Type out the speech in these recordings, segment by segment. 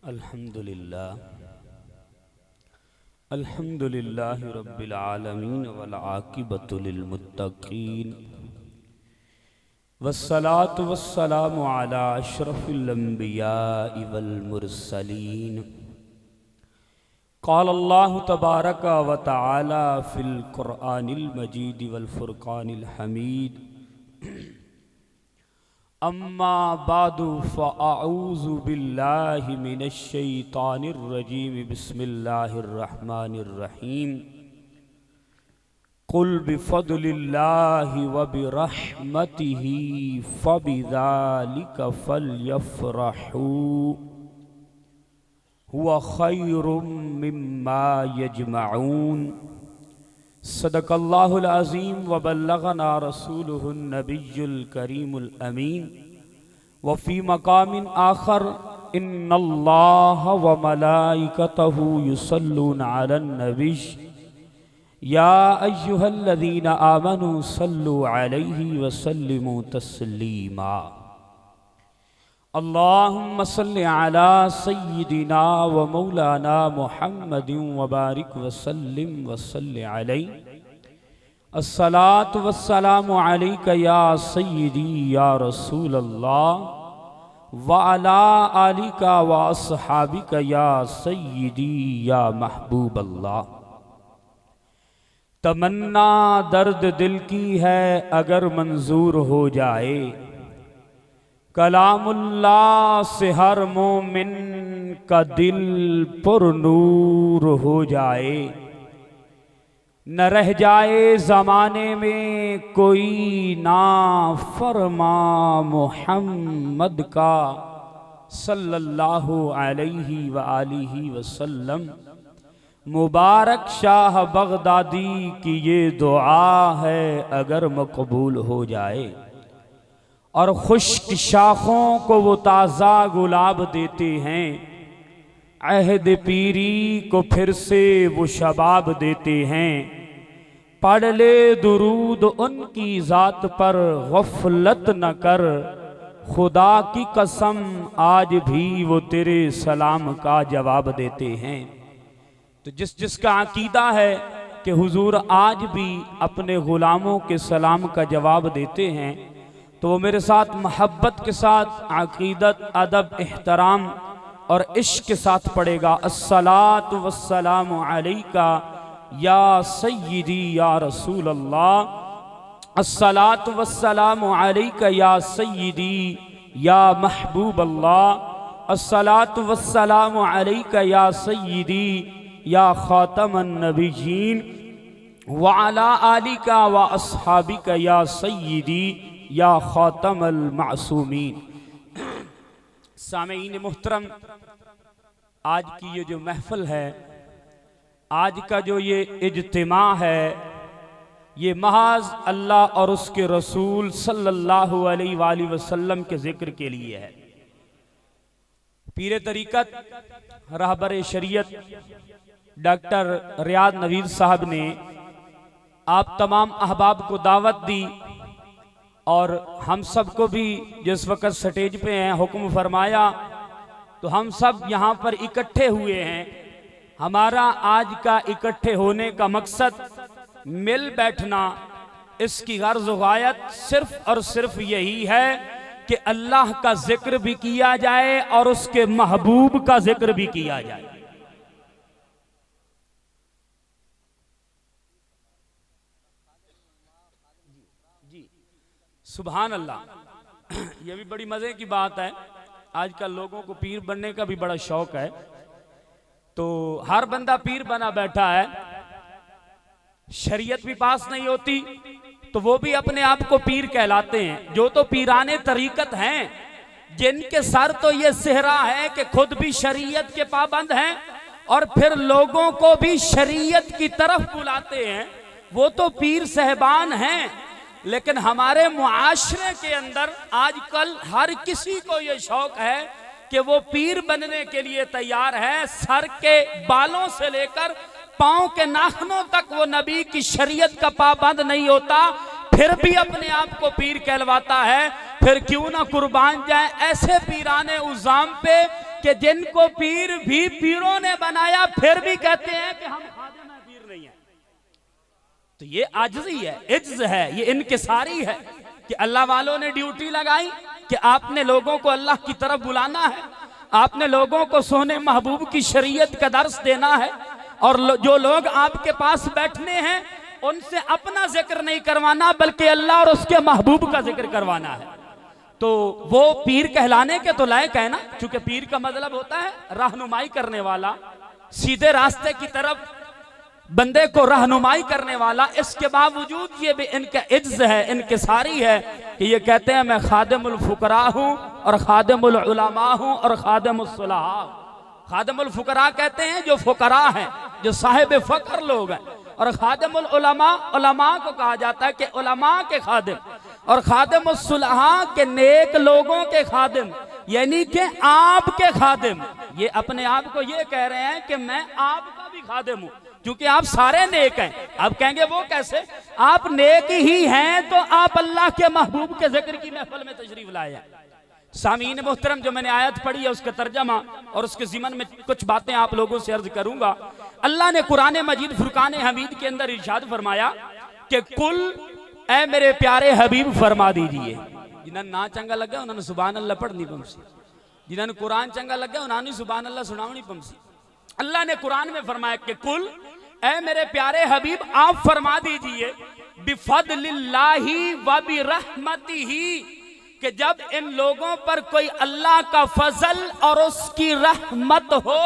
अल्हम्दुलिल्लाहि रब्बिल आलमीन वल आक़िबतु लिल मुत्तक़ीन वस्सलातु वस्सलामु अला अशरफिल अंबियाइ वल मुरसलीन। क़ाल अल्लाहु तबारक व तआला फ़िल क़ुरआनिल मजीद वल फ़ुरक़ानिल हमीद। अम्मा बादु फ़अऊज़ु बिल्लाहि मिनश शैतानिर रजीम। बिस्मिल्लाहिर रहमानिर रहीम। क़ुल बिफ़द्लिल्लाहि व बिरहमतिही फ़बिज़ालिका फ़ल्यफ़रहू हुवा ख़ैरुम मिम्मा यजमऊन। सदक़ल्लाहुल अज़ीम व बल्लग़ना रसूलुहुन नबियुल करीमुल अमीन। व फ़ी मक़ामिन आख़र इन्नल्लाह व मलाइकतहु युसल्लूना अलन नबी या अय्युहल्लज़ीना आमनू सल्लु अलैहि व सल्लिमू तस्लीमा। अल्लाहुम्मा सल्लि अला सय्यिदिना व मौलाना मुहम्मदिन व बारिक व सल्लिम व सल्लि अलैहि। अस्सलातु वस्सलामु अलैका या सय्यिदी या रसूल अल्लाह व अला आलिका व अस्हाबिका या सय्यिदी या महबूब अल्लाह। तमन्ना दर्द दिल की है अगर मंजूर हो जाए, कलामुल्लाह से हर मोमिन का दिल पुरनूर हो जाए। न रह जाए ज़माने में कोई ना फरमा मुहम्मद का सल्लल्लाहु अलैहि व आलिहि वसल्लम। मुबारक शाह बगदादी की ये दुआ है अगर मकबूल हो जाए, और खुश्क शाखों को वो ताज़ा गुलाब देते हैं। अहद पीरी को फिर से वो शबाब देते हैं। पढ़ ले दुरूद उनकी ज़ात पर गफलत न कर, खुदा की कसम आज भी वो तेरे सलाम का जवाब देते हैं। तो जिसका अकीदा है कि हुजूर आज भी अपने ग़ुलामों के सलाम का जवाब देते हैं, तो वो मेरे साथ मोहब्बत के साथ अक़ीदत, अदब, एहतराम और इश्क के साथ पढ़ेगा। अस्सलातु वस्सलामु अलैका या सय्यिदी या रसूल अल्लाह। अस्सलातु वस्सलामु अलैका या सय्यिदी या महबूब अल्लाह। अस्सलातु वस्सलामु अलैका या सय्यिदी या ख़ातमन नबिय्यीन व अला आलिका व अस्हाबिका या सय्यिदी या ख़ातमल मासूमीन। सामीईन मुहतरम, आज की ये जो महफिल है, आज का जो ये इज्तिमा है, ये महज अल्लाह और उसके रसूल सल्लल्लाहु अलैहि वसल्लम के ज़िक्र के लिए है। पीर तरीक़त रहबर शरीयत डॉक्टर रियाद नवीद साहब ने आप तमाम अहबाब को दावत दी, और हम सब को भी जिस वक़्त स्टेज पे हैं हुक्म फरमाया, तो हम सब यहाँ पर इकट्ठे हुए हैं। हमारा आज का इकट्ठे होने का मकसद मिल बैठना, इसकी गर्ज़ गायत सिर्फ और सिर्फ यही है कि अल्लाह का जिक्र भी किया जाए और उसके महबूब का जिक्र भी किया जाए। सुभान अल्लाह। ये भी बड़ी मज़े की बात है, आजकल लोगों को पीर बनने का भी बड़ा शौक है, तो हर बंदा पीर बना बैठा है। शरीयत भी पास नहीं होती तो वो भी अपने आप को पीर कहलाते हैं। जो तो पीराने तरीक़त हैं, जिनके सर तो ये सेहरा है कि खुद भी शरीयत के पाबंद हैं और फिर लोगों को भी शरीयत की तरफ बुलाते हैं, वो तो पीर साहबान हैं। लेकिन हमारे मुआशरे के अंदर आजकल हर किसी को ये शौक है कि वो पीर बनने के लिए तैयार है। सर के बालों से लेकर पांव के नाखूनों तक वो नबी की शरीयत का पाबंद नहीं होता, फिर भी अपने आप को पीर कहलवाता है। फिर क्यों ना कुर्बान जाए ऐसे पीराने उज़ाम पे कि जिनको पीर भी पीरों ने बनाया फिर भी कहते हैं कि हम खादिम हैं, पीर नहीं है। तो ये आजिज़ी है, इज्ज है, ये इनकिसारी है कि अल्लाह वालों ने ड्यूटी लगाई कि आपने लोगों को अल्लाह की तरफ बुलाना है, आपने लोगों को सोने महबूब की शरीयत का दर्स देना है, और जो लोग आपके पास बैठने हैं उनसे अपना जिक्र नहीं करवाना बल्कि अल्लाह और उसके महबूब का जिक्र करवाना है। तो वो पीर कहलाने के तो लायक है ना, क्योंकि पीर का मतलब होता है रहनुमाई करने वाला, सीधे रास्ते की तरफ बंदे को रहनुमाई करने वाला। इसके बावजूद ये भी इनका इज्ज है, इनकिसारी है कि ये कहते हैं मैं खादिमुल फुकरा हूँ और खादिमुल उलमा हूँ और खादिमुस सुलहा। खादिमुल फुकरा कहते हैं जो फुकरा हैं, जो साहिब फकर लोग हैं, और खादिमुल उलमा, उलमा को कहा जाता है कि उलमा के खादिम, और खादिमुस सुलहा के नेक लोगों के खादिम, यानी कि आपके खादिम। ये अपने आप को ये कह रहे हैं कि मैं आपका भी खादिम हूँ, क्योंकि आप सारे नेक हैं। आप कहेंगे वो कैसे, आप नेक ही हैं तो आप अल्लाह के महबूब के जिक्र की महफिल में तशरीफ लाए हैं। सामीन मोहतरम, जो मैंने आयत पढ़ी है उसका तर्जमा और उसके ज़िमन में कुछ बातें आप लोगों से अर्ज करूंगा। अल्लाह ने कुरान मजीद फुरकान हमीद के अंदर इरशाद फरमाया कि कुल ए मेरे प्यारे हबीब फरमा दीजिए। जिन्हें ना चंगा लगे उन्होंने सुभान अल्लाह पढ़नी पमसी, जिन्हें कुरान चंगा लगे उन्होंने सुभान अल्लाह सुनावनी पमसी। अल्लाह ने कुरान में फरमाया कि कुल ए मेरे प्यारे हबीब आप फरमा दीजिए बिफदलिल्लाहि व बिरहमतिही, कि जब इन लोगों पर कोई अल्लाह का फजल और उसकी रहमत हो,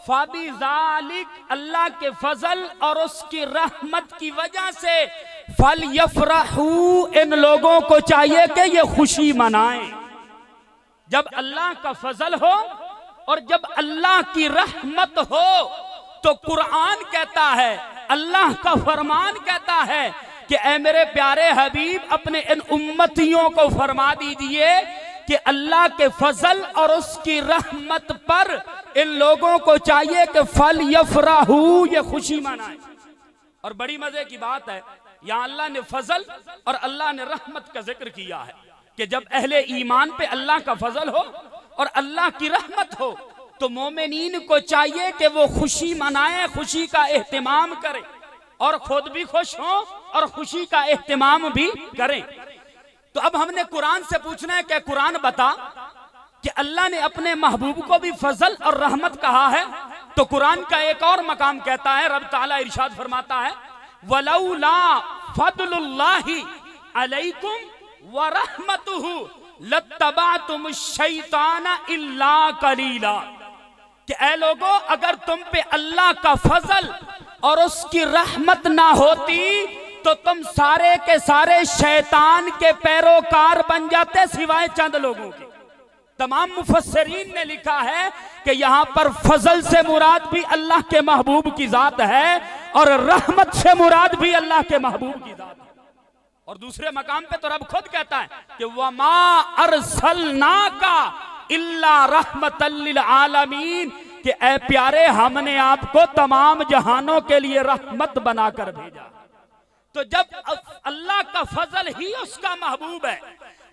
फाबिज़ालिक, अल्लाह के फजल और उसकी रहमत की वजह से, फल यफरहू, इन लोगों को चाहिए कि ये खुशी मनाएं। जब अल्लाह का फजल हो और जब अल्लाह की रहमत हो तो कुरान कहता है, अल्लाह का फरमान कहता है कि ऐ मेरे प्यारे हबीब अपने इन उम्मतियों को फरमा दीजिए कि अल्लाह के फजल और उसकी रहमत पर इन लोगों को चाहिए कि फल यफराहू, ये खुशी मनाए। और बड़ी मजे की बात है, यहाँ अल्लाह ने फजल और अल्लाह ने रहमत का जिक्र किया है कि जब अहले ईमान पे अल्लाह का फजल हो और अल्लाह की रहमत हो तो मोमिनीन को चाहिए कि वो खुशी मनाए, खुशी का एहतमाम करें और खुद भी खुश हों और खुशी का एहतमाम भी करें। तो अब हमने कुरान से पूछना है कि कुरान बता कि अल्लाह ने अपने महबूब को भी फजल और रहमत कहा है। तो कुरान का एक और मकाम कहता है, रब ताला इरशाद फरमाता है वलौला फदलुल्लाहि अलैकुम व रहमतुहु लत्तबातुम शैताना इल्ला कलीला, कि ऐ लोगों अगर तुम पे अल्लाह का फजल और उसकी रहमत ना होती तो तुम सारे के सारे शैतान के पैरोकार बन जाते सिवाय चंद लोगों के। तमाम मुफस्सिरीन ने लिखा है कि यहां पर फजल से मुराद भी अल्लाह के महबूब की जात है और रहमत से मुराद भी अल्लाह के महबूब की जात है। और दूसरे मकाम पे तो रब खुद कहता है कि वमा अरसलनाका इल्ला रहमतल लिल आलमीन, कि ऐ प्यारे हमने आपको तमाम जहानों के लिए रहमत बनाकर भेजा। तो जब अल्लाह का फजल ही उसका महबूब है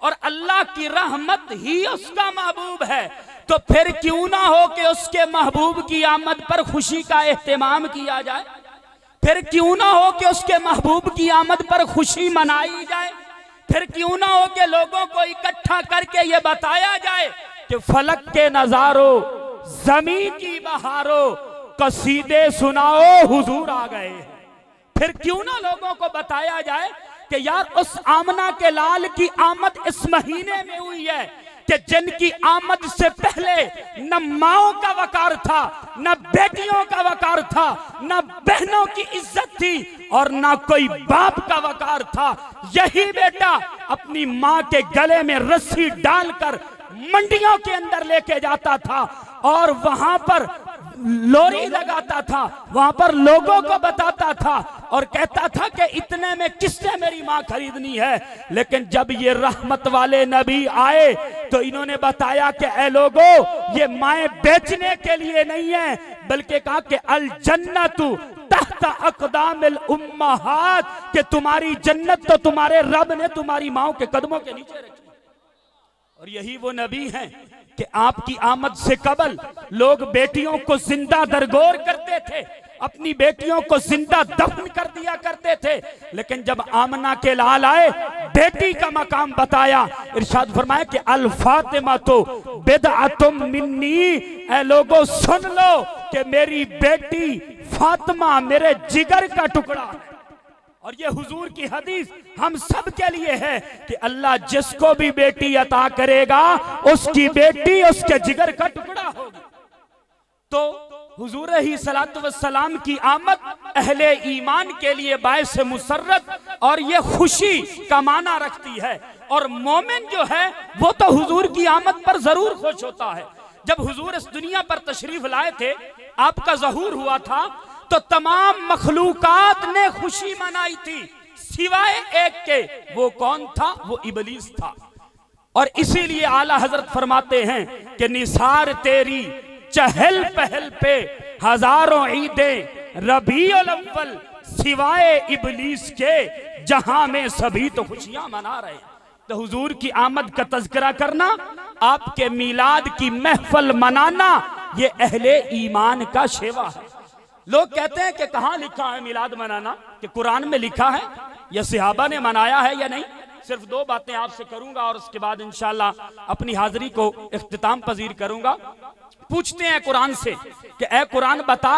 और अल्लाह की रहमत ही उसका महबूब है तो फिर क्यों ना हो कि उसके महबूब की आमद पर खुशी का एहतमाम किया जाए, फिर क्यों ना हो कि उसके महबूब की आमद पर खुशी मनाई जाए, फिर क्यों ना हो कि लोगों को इकट्ठा करके ये बताया जाए कि फलक के नजारों, जमीन की बहारों, कसीदे सुनाओ हुजूर आ गए। फिर क्यों ना लोगों को बताया जाए कि यार उस आमना के लाल की आमद इस महीने में हुई है कि जिनकी आमद से पहले न माओं का वकार था, न बेटियों का वकार था, न बहनों की इज्जत थी और न कोई बाप का वकार था। यही बेटा अपनी माँ के गले में रस्सी डालकर मंडियों के अंदर लेके जाता था और वहां पर लोरी लगाता था, वहां पर लोगों को बताता था और कहता था कि इतने में किसने मेरी माँ खरीदनी है। लेकिन जब ये रहमत वाले नबी आए तो इन्होंने बताया कि ऐ लोगों ये माएँ बेचने के लिए नहीं है, बल्कि कहा कि अल जन्नतु तहता अक़दामिल उम्महात, कि तुम्हारी जन्नत तो तुम्हारे रब ने तुम्हारी माओ के कदमों के नीचे रखी। और यही वो नबी हैं कि आपकी आमद से कबल लोग बेटियों को जिंदा दरगोर करते थे, अपनी बेटियों को जिंदा दफन कर दिया करते थे, लेकिन जब आमना के लाल आए, बेटी का मकाम बताया, इरशाद फरमाया कि अल फातिमा तो बिदअतुम मिन्नी, ऐ लोगों सुन लो कि मेरी बेटी फातिमा मेरे जिगर का टुकड़ा है। और ये हुजूर की हदीस हम सब के लिए है कि अल्लाह जिसको भी बेटी अता करेगा उसकी बेटी उसके जिगर का टुकड़ा होगी। तो हुजूर ही सलातो वस्सलाम की आमद अहले ईमान के लिए बायस मुसर्रत और ये खुशी का माना रखती है। और मोमिन जो है वो तो हुजूर की आमद पर जरूर खुश होता है। जब हुजूर इस दुनिया पर तशरीफ लाए थे, आपका ज़हूर हुआ था, तो तमाम मखलूकात ने खुशी मनाई थी सिवाय एक के। वो कौन था? वो इबलीस था। और इसीलिए आला हजरत फरमाते हैं कि निसार तेरी चहल पहल पे हजारों ईदें रबीउल अव्वल, सिवाय इबलीस के जहां में सभी तो खुशियां मना रहे। तो हुजूर की आमद का तज़किरा करना, आपके मीलाद की महफल मनाना, ये अहले ईमान का शेवा है। लोग कहते हैं कि कहां लिखा है मिलाद मनाना, कि कुरान में लिखा है या सहाबा ने मनाया है या नहीं। सिर्फ दो बातें आपसे करूंगा और उसके बाद इंशाअल्लाह अपनी हाजिरी को इख्तिताम पजीर करूंगा। पूछते हैं कुरान से कि ऐ कुरान बता,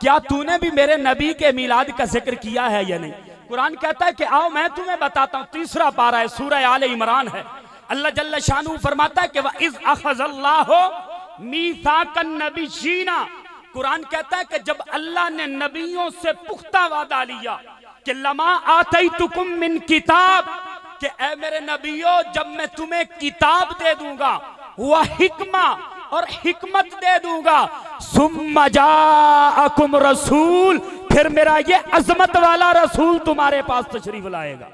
क्या तूने भी मेरे नबी के मिलाद का जिक्र किया है या नहीं। कुरान कहता है कि आओ मैं तुम्हें बताता हूं। तीसरा पारा है, सूरह आले इमरान है। अल्लाह जल्ल शानू फरमाता है कि व इज़ अख़ज़ल्लाहु मीसाक़न नबिय्यीना। कुरान कहता है कि जब अल्लाह ने नबियों से पुख्ता वादा लिया कि लमा आतैतुकुम मिन किताब, कि ऐ मेरे नबियों जब मैं तुम्हें किताब दे दूंगा, वह हिकमा और हिकमत दे दूंगा, सुम्मा जाअकुम रसूल, फिर मेरा ये अजमत वाला रसूल तुम्हारे पास तशरीफ लाएगा।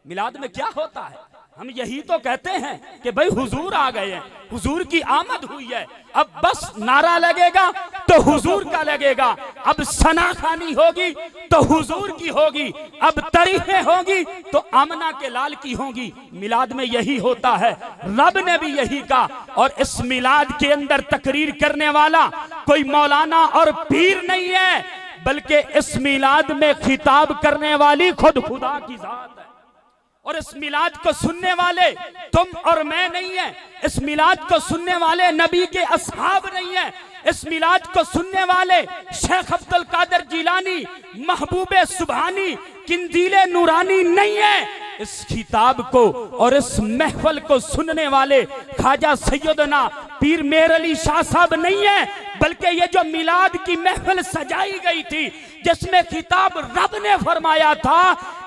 मिलाद में क्या होता है? हम यही तो कहते हैं कि भाई हुजूर आ गए हैं, हुजूर की आमद हुई है। अब बस नारा लगेगा तो हुजूर का लगेगा, अब सना खानी होगी तो हुजूर की होगी, अब तारीफें होगी तो आमना के लाल की होगी। मिलाद में यही होता है, रब ने भी यही कहा। और इस मिलाद के अंदर तकरीर करने वाला कोई मौलाना और पीर नहीं है, बल्कि इस मिलाद में खिताब करने वाली खुद खुदा की जात है। और इस मिलाद को सुनने वाले तुम और मैं नहीं है, इस मिलाद को सुनने वाले नबी के असहाब नहीं है, इस मिलाद को सुनने वाले शेख अब्दुल कादिर जिलानी, महबूबे सुभानी, किंदीले नूरानी नहीं है। इस खिताब को और इस महफल को सुनने वाले ख्वाजा सैयदना पीर मेहर अली शाह साहब नहीं है, बल्कि ये जो मिलाद की महफिल सजाई गई थी जिसमें खिताब रब ने फरमाया था,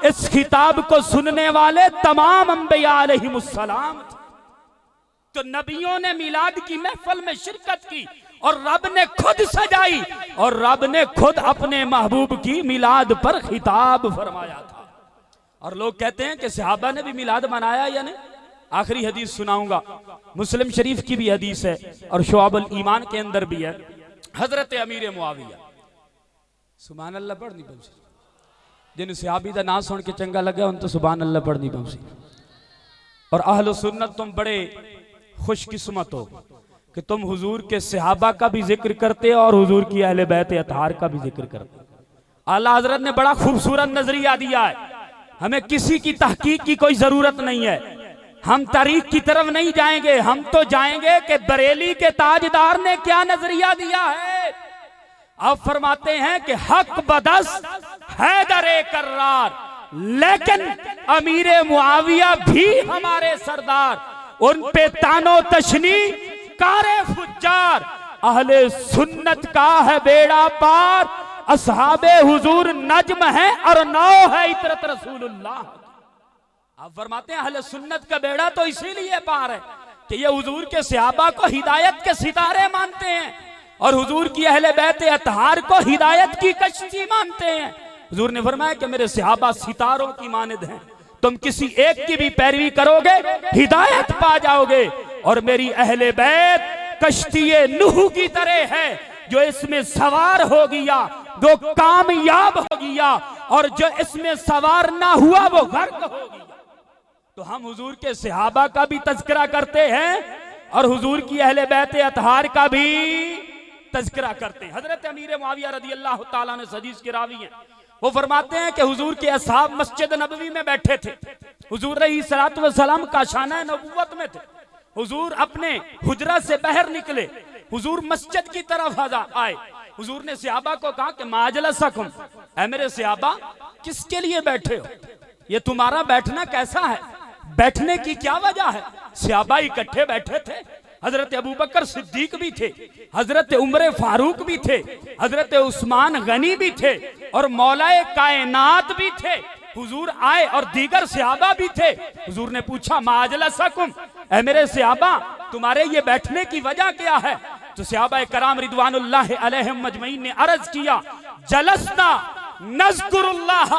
इस खिताब को सुनने वाले तमाम अंबिया अलैहिमुस्सलाम थे। तो नबियों ने मिलाद की महफिल में शिरकत की और रब ने खुद सजाई और रब ने खुद अपने महबूब की मिलाद पर खिताब फरमाया था। और लोग कहते हैं कि सहाबा ने भी मिलाद मनाया या नहीं। आखिरी हदीस सुनाऊंगा, मुस्लिम शरीफ की भी हदीस है और शुआबुल ईमान के अंदर भी है। हजरत अमीर मुआविया, सुभान अल्लाह पढ़ नहीं पहुंची, जिन सहाबी का नाम सुन के चंगा लगा उन तो सुभान अल्लाह पढ़ नहीं पहुंची। और अहले सुन्नत तुम बड़े खुशकिस्मत हो कि तुम हुजूर के सहाबा का भी जिक्र करते हो और हुजूर की अहले बैत अतहार का भी जिक्र करते हो। आला हजरत ने बड़ा खूबसूरत नजरिया दिया है, हमें किसी की तहकीक की कोई जरूरत नहीं है, हम तारीख की तरफ नहीं जाएंगे, हम तो जाएंगे कि बरेली के ताजदार ने क्या नजरिया दिया है। अब फरमाते हैं कि हक बदस हैदरे कर्रार, लेकिन अमीरे मुआविया भी हमारे सरदार, उन पे तानो तशनी कारे फुज्जार, अहले सुन्नत का है बेड़ा पार, असहाबे हुजूर नज्म है और नौ है इतरत रसूलुल्लाह। आप फरमाते हैं अहले सुन्नत का बेड़ा तो इसीलिए पार है कि ये हुजूर के सहाबा को हिदायत के सितारे मानते हैं और हुजूर की अहले बैत अतहार को हिदायत की कश्ती मानते हैं। हुजूर ने फरमाया कि मेरे सहाबा सितारों की मानद हैं, तुम किसी एक की भी पैरवी करोगे हिदायत पा जाओगे। और मेरी अहले बैत कश्ती नूह की तरह है, जो इसमें सवार हो गया वो कामयाब हो गया और जो इसमें सवार ना हुआ वो गर्क हो गया। तो हम हुजूर के सहाबा का भी तज़किरा करते हैं और हुजूर की अहले बैत अतहार का भी तज़किरा करते हैं। हजरत अमीर मुआविया रज़ी अल्लाह ताला ने हदीस के रावी हैं, वो फरमाते हैं कि हुजूर के असहाब मस्जिद नबवी में बैठे थे। हुजूर अलैहिस्सलातु वस्सलाम का शाना नबुव्वत में थे। हुजूर अपने हुजरा से बाहर निकले, हुजूर मस्जिद की तरफ आए। हुजूर ने सहाबा को कहा कि माजलसकुम, ऐ मेरे सहाबा किसके लिए बैठे हो, ये तुम्हारा बैठना कैसा है, बैठने की क्या वजह है। सहाबा इकट्ठे बैठे थे। हजरत अबू बकर सिद्दीक भी थे, हजरत उमर फारूक भी थे, हजरत उस्मान गनी भी थे और मौलाए कायनात भी थे। हुजूर आए और दीगर सहाबा भी थे। हुजूर ने पूछा माजलसकुम, ऐ मेरे सहाबा तुम्हारे ये बैठने की वजह क्या है। तो सहाबा कराम रिदवानुल्लाह अलैहिम मजमईन ने अर्ज किया, जलसना नज़कुरुल्लाह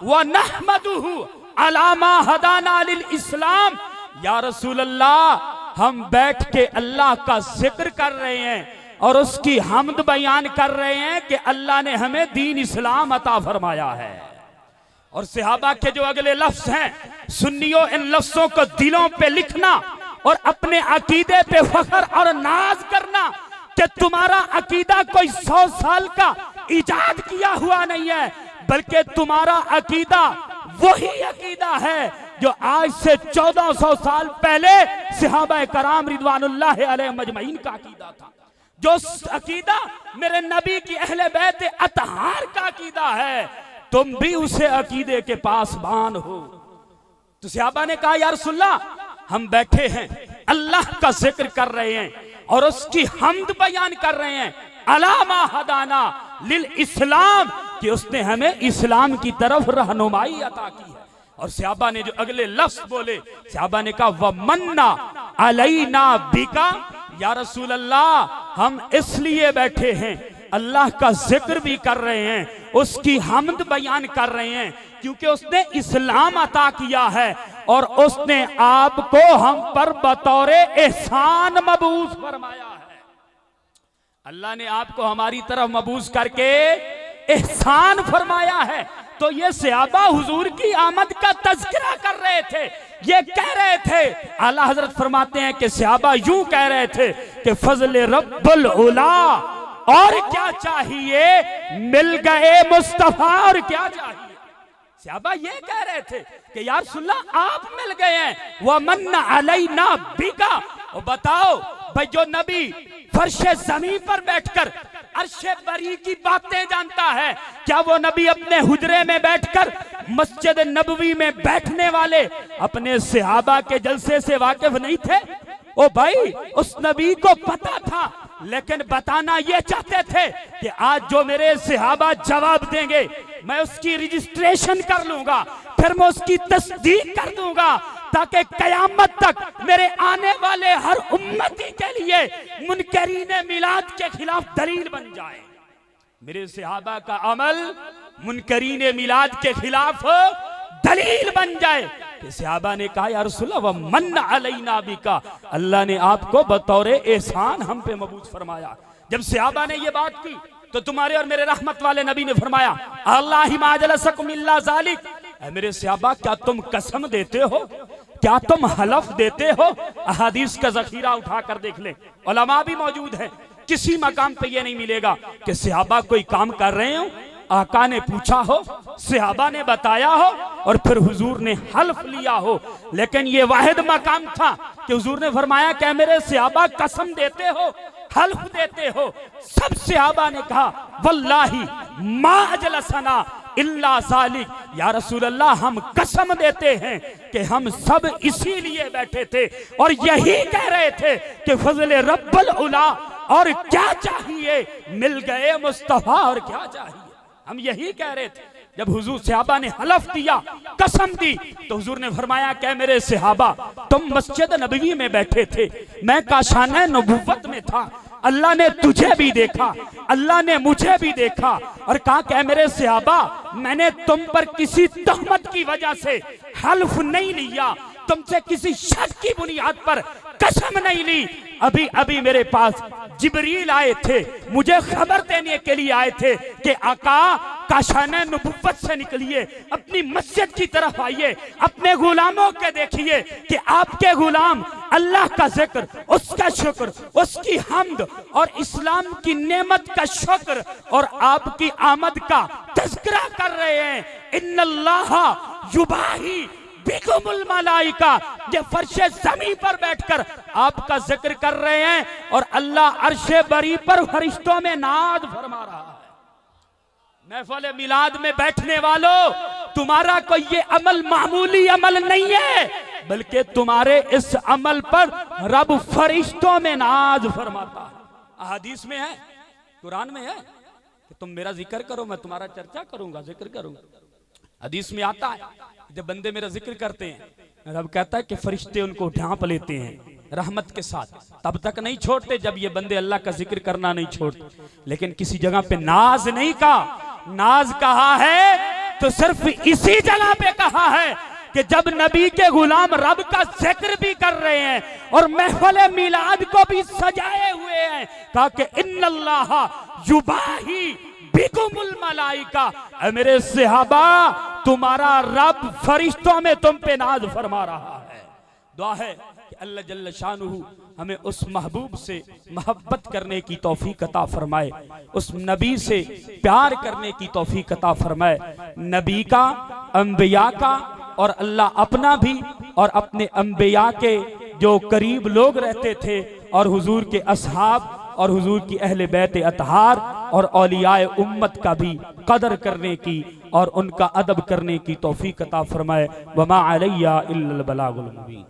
व नहमदुहु अला मा हदाना लिल इस्लाम। या रसूल अल्लाह, हम बैठ के अल्लाह का जिक्र कर रहे हैं और उसकी हम्द बयान कर रहे हैं कि अल्लाह ने हमें दीन इस्लाम अता फरमाया है। और सहाबा के जो अगले लफ्ज हैं, सुन्नियों इन लफ्जों को दिलों पे लिखना और अपने अकीदे पे फख्र और नाज करना कि तुम्हारा अकीदा कोई 100 साल का इजाद किया हुआ नहीं है, बल्कि तुम्हारा अकीदा वही अकीदा है जो आज से 1400 साल पहले सहाबा कराम रिदवानुल्लाह अलैहिम मजमईन का अकीदा था। जो अकीदा मेरे नबी की अहले बैत अतहार का अकीदा है, तुम भी उसे अकीदे के पासबान हो। तो सहाबा ने कहा, या रसूलल्लाह, हम बैठे हैं अल्लाह का जिक्र कर रहे हैं और उसकी हम्द बयान कर रहे हैं, अलामा हदाना लिल इस्लाम, कि उसने हमें इस्लाम की तरफ रहनुमाई अता की है। और सहाबा ने जो अगले लफ्ज बोले, सहाबा ने कहा, व मन्ना अलैना बिका, या रसूल अल्लाह हम इसलिए बैठे हैं, अल्लाह का जिक्र भी कर रहे हैं, उसकी हम्द बयान कर रहे हैं, क्योंकि उसने इस्लाम अता किया है और उसने आपको हम पर बतौर एहसान मबूस फरमाया है। अल्लाह ने आपको हमारी तरफ मबूस करके एहसान फरमाया है। तो ये सहाबा हुजूर की आमद का तज़किरा कर रहे थे, ये कह रहे थे। आला हजरत फरमाते हैं कि सहाबा यूं कह रहे थे कि फजल रब्बुल उला, और क्या चाहिए, मिल गए मुस्तफा, और क्या चाहिए। सहाबा ये कह रहे थे कि या रसूलल्लाह आप मिल गए हैं, व मन्ना अलैना बिका। और बताओ भाई, जो नबी फर्शे ज़मीन पर बैठकर अर्शे बरी की बातें जानता है, क्या वो नबी अपने हुजरे में बैठकर मस्जिद नबवी में बैठने वाले अपने सहाबा के जलसे से वाकिफ नहीं थे। ओ भाई, उस नबी को पता था, लेकिन बताना ये चाहते थे कि आज जो मेरे सहाबा जवाब देंगे मैं उसकी रजिस्ट्रेशन कर लूंगा, फिर मैं उसकी तस्दीक कर दूंगा, ताकि कयामत तक मेरे आने वाले हर उम्मती के लिए मुनकरीने मिलाद के खिलाफ दलील बन जाए। मेरे सहाबा का अमल मुनकरीने मिलाद के खिलाफ दलील बन जाए। कि सहाबा ने कहा, या रसूलल्लाह व मन्ना अलैना बिका, अल्लाह ने आपको बतौर एहसान हम पे मबूस फरमाया। जब सहाबा ने ये बात की तो तुम्हारे और मेरे रहमत वाले नबी ने फरमाया, अल्लाह ही माजलसकुम इल्ला ज़ालिक, मेरे सहाबा क्या तुम कसम देते हो, क्या तुम हलफ देते हो। अहादीस का जखीरा उठा कर देख ले, उलमा भी मौजूद है, किसी मकाम पे ये नहीं मिलेगा कि सहाबा कोई काम कर रहे हो, आका ने पूछा हो, सहाबा ने बताया हो और फिर हुजूर ने हल्फ लिया हो। लेकिन ये वाहिद मकाम था कि हुजूर ने फरमाया कि मेरे सहाबा कसम देते हो, हल्फ देते हो। सब सहाबा ने कहा, वल्लाही मा अजलसना इल्ला ज़ालिक, या रसूल अल्लाह हम कसम देते हैं कि हम सब इसीलिए बैठे थे और यही कह रहे थे कि फजल रब्बुल उला, और क्या चाहिए, मिल गए मुस्तफा, और क्या चाहिए, हम यही कह रहे थे। जब हुजूर सहाबा ने हलफ दिया, कसम दी, तो हुजूर ने फरमाया कि मेरे सहाबा तुम मस्जिद नबवी में बैठे थे, मैं काशाने नबुव्वत में था, अल्लाह ने तुझे भी देखा, अल्लाह ने मुझे भी देखा, और कहा कि मेरे सहाबा मैंने तुम पर किसी तहमत की वजह से हल्फ नहीं लिया, तुमसे किसी शक की बुनियाद पर कसम नहीं ली। अभी अभी मेरे पास जिब्रील आए थे, मुझे खबर देने के लिए आए थे कि आका काशाने नबुव्वत से निकलिए, अपनी मस्जिद की तरफ आइए, अपने गुलामों के देखिए कि आपके गुलाम अल्लाह का जिक्र, उसका शुक्र, उसकी हम्द और इस्लाम की नेमत का शुक्र और आपकी आमद का तज़किरा कर रहे हैं। इन्नल्लाह युबाही बिकुमुल मलाइका, ये फर्शे ज़मीन पर बैठकर आपका जिक्र कर रहे हैं और अल्लाह अर्शे बरी पर फरिश्तों में नाज फरमा रहा है। महफिल मिलाद में बैठने वालों, तुम्हारा कोई ये अमल मामूली अमल नहीं है, बल्कि तुम्हारे इस अमल पर रब फरिश्तों में नाज फरमाता है। अहादीस में है, कुरान में है कि तुम मेरा जिक्र करो, मैं तुम्हारा चर्चा करूंगा, जिक्र करूंगा। हदीस में आता है जब बंदे मेरा जिक्र करते हैं, रब कहता है कि फरिश्ते उनको ढांप लेते हैं रहमत के साथ, तब तक नहीं छोड़ते जब ये बंदे अल्लाह का जिक्र करना नहीं छोड़ते। लेकिन किसी जगह पे नाज नहीं कहा, नाज कहा है तो सिर्फ इसी जगह पे कहा है कि जब नबी के गुलाम रब का जिक्र भी कर रहे हैं और महफिल मिलाद को भी सजाए हुए हैं, कहा कि इन्नल्लाह युबाही बिकुमुल मलाइका, मेरे सहाबा तुम्हारा रब फरिश्तों में तुम पे नाज फरमा रहा है। दुआ है कि अल्लाह जल्ल शानुहु हमें उस महबूब से मोहब्बत करने की तौफीक अता फरमाए, उस नबी से प्यार करने की तौफीक अता फरमाए। नबी का, अंबिया का और अल्लाह अपना भी और अपने अंबिया के जो करीब लोग रहते थे और हुजूर के असहाब और हुजूर की अहले बैत अतहार और औलियाए उम्मत का भी कदर करने की और उनका अदब करने की तौफीक अता फरमाए। वमा अलैया इल्लल बलागुल मुबीन।